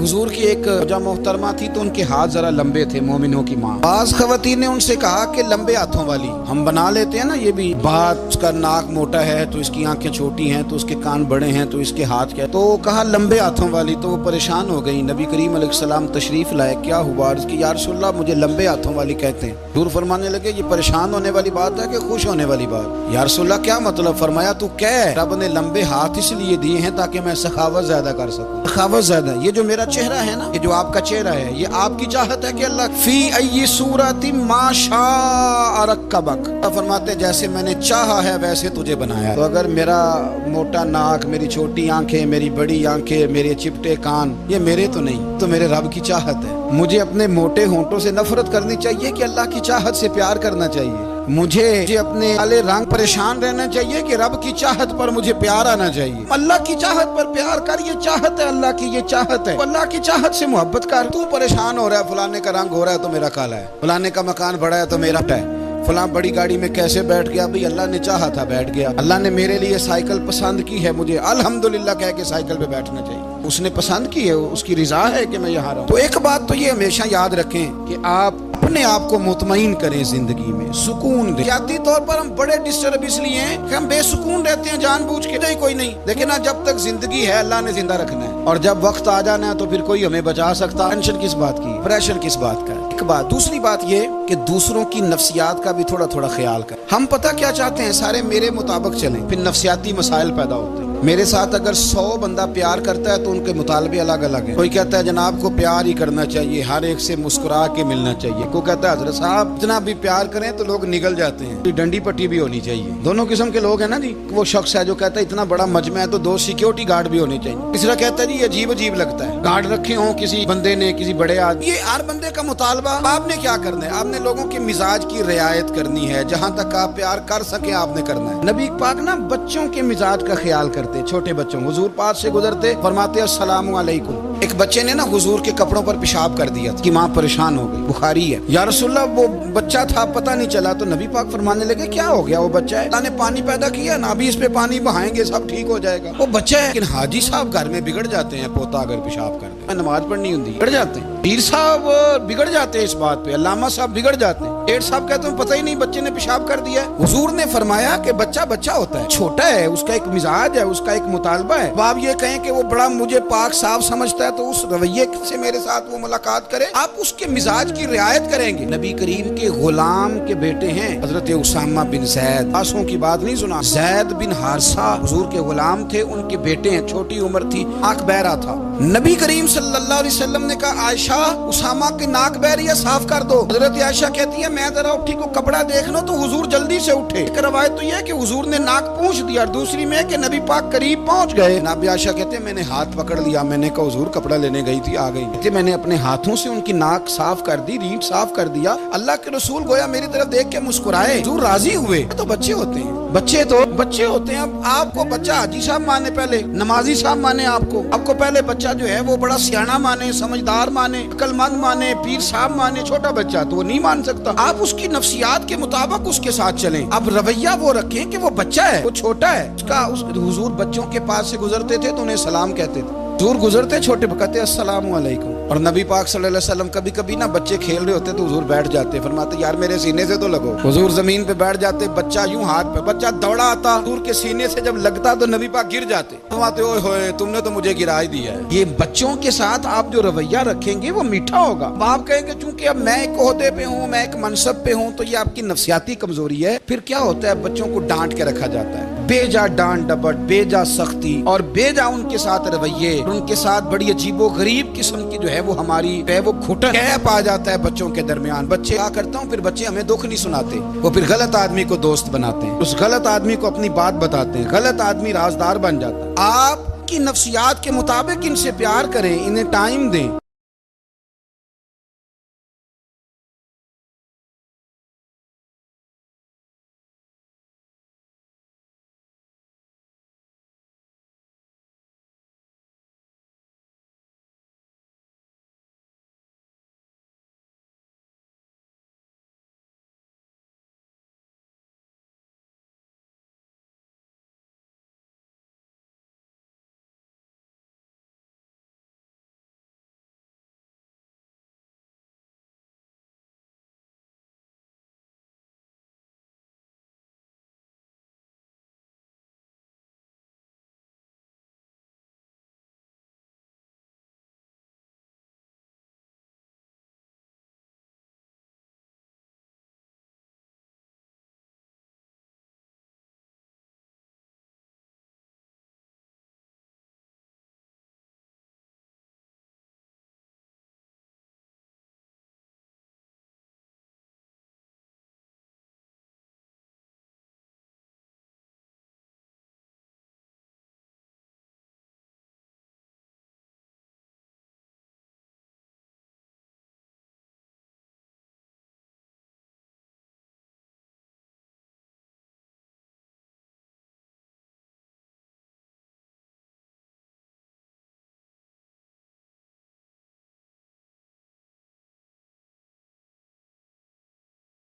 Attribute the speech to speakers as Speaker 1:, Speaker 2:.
Speaker 1: हुजूर की एक जब मोहतरमा थी तो उनके हाथ जरा लंबे थे, मोमिनों की माँ। बाज खवातीन ने उनसे कहा कि लंबे हाथों वाली, हम बना लेते हैं ना ये भी, बात उसका नाक मोटा है तो इसकी आंखें छोटी हैं तो उसके कान बड़े हैं तो इसके हाथ क्या, तो कहा लंबे हाथों वाली। तो वो परेशान हो गई। नबी करीम अलैहिस्सलाम तशरीफ लाए, क्या हुआ? अर्ज़ की या रसूलल्लाह मुझे लंबे हाथों वाली कहते हैं। हुजूर फरमाने लगे ये परेशान होने वाली बात है कि खुश होने वाली बात? या रसूलल्लाह क्या मतलब? फरमाया तू कह रब ने लंबे हाथ इसलिए दिए हैं ताकि मैं सखावत ज्यादा कर सकूं। सखावत ज्यादा, ये जो मेरा चेहरा है ना, ये जो आपका चेहरा है, ये आपकी चाहत है कि अल्लाह फी अय्यि सूरति मा शाअ रक्कबक, फरमाते जैसे मैंने चाहा है वैसे तुझे बनाया। तो अगर मेरा मोटा नाक, मेरी छोटी आंखें, मेरी बड़ी आंखें, मेरे चिपटे कान, ये मेरे तो नहीं, तो मेरे रब की चाहत है। मुझे अपने मोटे होंठों से नफरत करनी चाहिए कि अल्लाह की चाहत से प्यार करना चाहिए? मुझे अपने काले रंग परेशान रहना चाहिए कि रब की चाहत पर मुझे प्यार आना चाहिए? अल्लाह की चाहत पर प्यार कर, ये चाहत है अल्लाह की, ये चाहत है। अल्लाह की चाहत से मोहब्बत कर। तू परेशान हो रहा है, फलाने का रंग हो रहा है तो मेरा काला है, फलाने का मकान बड़ा है तो मेरा है, फलां बड़ी गाड़ी में कैसे बैठ गया? भाई अल्लाह ने चाहा था बैठ गया। अल्लाह ने मेरे लिए साइकिल पसंद की है, मुझे अल्हम्दुलिल्लाह कह के साइकिल पे बैठना चाहिए। उसने पसंद की है, उसकी रिजा है कि मैं यहाँ रहूं। तो एक बात तो ये हमेशा याद रखें कि आप अपने आप को मुतमईन करें, जिंदगी में सुकून दें। जाती तौर पर हम बड़े डिस्टर्ब इसलिए हैं कि हम बेसुकून रहते हैं जानबूझ के, नहीं कोई नहीं। लेकिन ना, जब तक जिंदगी है अल्लाह ने जिंदा रखना है, और जब वक्त आ जाना है तो फिर कोई हमें बचा सकता। टेंशन किस बात की, प्रेशर किस बात का? एक बात। दूसरी बात ये कि दूसरों की नफ्सियात का भी थोड़ा थोड़ा ख्याल कर। हम पता क्या चाहते हैं, सारे मेरे मुताबिक चलें, फिर नफ्सियाती मसाइल पैदा होते हैं। मेरे साथ अगर 100 बंदा प्यार करता है तो उनके मुतालबे अलग अलग हैं। कोई कहता है जनाब को प्यार ही करना चाहिए, हर एक से मुस्कुरा के मिलना चाहिए। कोई कहता है हजरत साहब जितना भी प्यार करें तो लोग निगल जाते हैं, डंडी पट्टी भी होनी चाहिए। दोनों किस्म के लोग हैं ना जी। वो शख्स है जो कहता है इतना बड़ा मजमा है तो 2 सिक्योरिटी गार्ड भी होने चाहिए। तीसरा कहता है जी अजीब अजीब लगता है, गार्ड रखे हों किसी बंदे ने, किसी बड़े आदमी। ये हर बंदे का मुतालबा। आपने क्या करना है? आपने लोगों के मिजाज की रियायत करनी है। जहां तक आप प्यार कर सके आपने करना है। नबी पाक ना बच्चों के मिजाज का ख्याल करते, छोटे बच्चों। हुजूर पास से गुजरते, फरमाते अस्सलामु अलैकुम। एक बच्चे ने ना हुजूर के कपड़ों पर पेशाब कर दिया, कि माँ परेशान हो गई। बुखारी है। या रसूलल्लाह वो बच्चा था, पता नहीं चला। तो नबी पाक फरमाने लगे क्या हो गया? वो बच्चा है, अल्लाह ने पानी पैदा किया ना, अभी इस पे पानी बहाएंगे सब ठीक हो जाएगा। वो बच्चा है। लेकिन हाजी साहब घर में बिगड़ जाते हैं, पोता अगर पेशाब कर दे, नमाज पढ़नी होती है, बिगड़ जाते हैं। पीर साहब बिगड़ जाते हैं इस बात पे, अल्लामा साहब बिगड़ जाते हैं। सेठ साहब कहते हैं पता ही नहीं बच्चे ने पेशाब कर दिया। हुजूर ने फरमाया कि बच्चा बच्चा होता है, छोटा है, उसका एक मिजाज है, उसका एक मुतालबा है। आप ये कहें कि वो बड़ा मुझे पाक साफ समझता है तो उस रवैये से मेरे साथ वो मुलाकात करे, आप उसके मिजाज की रियायत करेंगे। नबी करीम के गुलाम के बेटे हैं हजरत उसामा बिन जैद। आंसुओं की बात नहीं सुना, जैद बिन हारिसा हुजूर के गुलाम थे, उनके बेटे हैं। छोटी उम्र थी, आंख बहरा था। नबी करीम सल्लल्लाहु अलैहि वसल्लम ने कहा आयशा उसामा की नाक बहरी है, साफ कर दो। हजरत आयशा कहती है मैं जरा उठी को कपड़ा देख लो, तो हुजूर जल्दी से उठे। एक रवायत तो यह कि हुजूर ने नाक पूंछ दिया, और दूसरी में कि नबी पाक करीब पहुंच गए। नबी आयशा कहते हैं मैंने हाथ पकड़ लिया, मैंने कहा हुजूर कपड़ा लेने गई थी, आ गई। कहते मैंने अपने हाथों से उनकी नाक साफ कर दी, रीढ़ साफ कर दिया। अल्लाह के रसूल गोया मेरी तरफ देख के मुस्कुराए, हुजूर राजी हुए। तो बच्चे होते हैं, बच्चे होते हैं। अब आपको बच्चा हाजी साहब माने, पहले नमाजी साहब माने, आपको पहले बच्चा जो है वो बड़ा सियाना माने, समझदार माने, अक्लमंद माने, पीर साहब माने। छोटा बच्चा तो वो नहीं मान सकता। आप उसकी नफ्सियात के मुताबिक उसके साथ चलें। अब रवैया वो रखें कि वो बच्चा है, वो छोटा है। हुजूर बच्चों के पास से गुजरते थे तो उन्हें सलाम कहते थे। हुजूर गुजरते छोटे कहते अस्सलामु अलैकुम। और नबी पाक सल्लल्लाहु अलैहि वसल्लम कभी कभी ना बच्चे खेल रहे होते तो हुजूर बैठ जाते, फरमाते यार मेरे सीने से तो लगो। हुजूर जमीन पे बैठ जाते, बच्चा यूं हाथ पे, बच्चा दौड़ा आता, हुजूर के सीने से जब लगता तो नबी पाक गिर जाते। फरमाते ओए होए तुमने तो मुझे गिरा ही दिया है। ये बच्चों के साथ आप जो रवैया रखेंगे वो मीठा होगा। आप कहेंगे चूंकि अब मैं एक ओहदे पे हूँ, मैं एक मनसब पे हूँ, तो ये आपकी नफ्सियाती कमजोरी है। फिर क्या होता है, बच्चों को डांट के रखा जाता है, बेजा डांट डपट, बेजा सख्ती और बेजा उनके साथ रवैये, उनके साथ बड़ी अजीबो गरीब किस्म की जो है वो हमारी वो घुटन गैप आ जाता है बच्चों के दरमियान। बच्चे क्या करता हूँ, फिर बच्चे हमें दुख नहीं सुनाते, वो फिर गलत आदमी को दोस्त बनाते हैं, उस गलत आदमी को अपनी बात बताते हैं, गलत आदमी राजदार बन जाता है। आपकी नफ्सियात के मुताबिक इनसे प्यार करें, इन्हें टाइम दें।